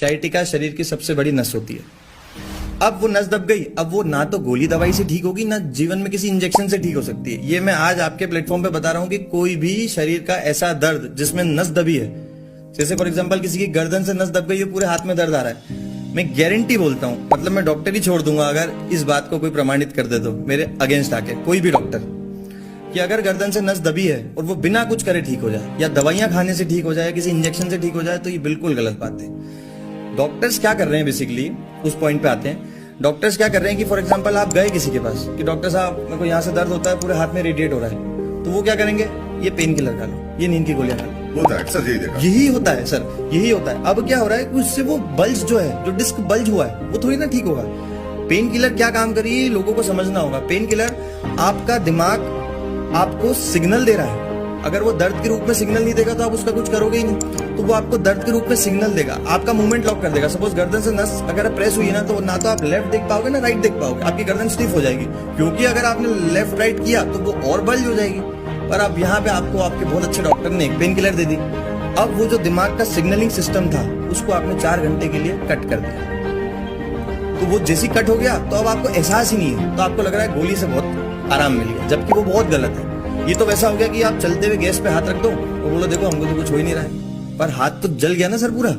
शाइटिका शरीर की सबसे बड़ी नस होती है। अब वो नस दब गई, अब वो ना तो गोली दवाई से ठीक होगी, ना जीवन में किसी इंजेक्शन से ठीक हो सकती है। ये मैं आज आपके प्लेटफॉर्म पे बता रहा हूं कि कोई भी शरीर का ऐसा दर्द जिसमें नस दबी है, जैसे फॉर एग्जांपल किसी की गर्दन से नस दब गई है, पूरे हाथ में दर्द आ रहा है, मैं गारंटी बोलता हूं, मतलब मैं डॉक्टर ही छोड़ दूंगा अगर इस बात को कोई प्रमाणित कर दे तो मेरे अगेंस्ट आके कोई भी डॉक्टर, कि अगर गर्दन से नस दबी है और वो बिना कुछ करे ठीक हो जाए या दवाइयां खाने से ठीक हो जाए, किसी इंजेक्शन से ठीक हो जाए, तो ये बिल्कुल गलत बात है। डॉक्टर्स क्या कर रहे हैं, बेसिकली उस पॉइंट पे आते हैं। डॉक्टर्स क्या कर रहे हैं कि फॉर एग्जांपल आप गए किसी के पास कि डॉक्टर साहब मेरे को यहाँ से दर्द होता है, पूरे हाथ में रेडिएट हो रहा है, तो वो क्या करेंगे, ये पेन किलर खा लो, ये नींद की गोलियां खा लो। यही होता है सर, यही होता है। अब क्या हो रहा है कि उससे वो बल्ज जो है, जो डिस्क बल्ज हुआ है, वो थोड़ी ना ठीक होगा। पेन किलर क्या काम करिए लोगों को समझना होगा। पेन किलर आपका दिमाग आपको सिग्नल दे रहा है, अगर वो दर्द के रूप में सिग्नल नहीं देगा तो आप उसका कुछ करोगे ही नहीं, तो वो आपको दर्द के रूप में सिग्नल देगा, आपका मूवमेंट लॉक कर देगा। सपोज गर्दन से नस अगर प्रेस हुई ना, तो ना तो आप लेफ्ट देख पाओगे ना राइट देख पाओगे, आपकी गर्दन स्टिफ हो जाएगी, क्योंकि अगर आपने लेफ्ट राइट किया तो वो और बल्ज हो जाएगी। पर अब यहाँ पे आपको आपके बहुत अच्छे डॉक्टर ने एक पेन किलर दे दी, अब वो जो दिमाग का सिग्नलिंग सिस्टम था उसको आपने 4 घंटे के लिए कट कर दिया, तो वो जैसी कट हो गया तो अब आपको एहसास ही नहीं है, तो आपको लग रहा है गोली से बहुत आराम मिल गया, जबकि वो बहुत गलत है। ये तो वैसा हो गया कि आप चलते हुए गैस पे हाथ रख दो और बोलो देखो हमको तो कुछ हो ही नहीं रहा है, पर हाथ तो जल गया ना सर पूरा।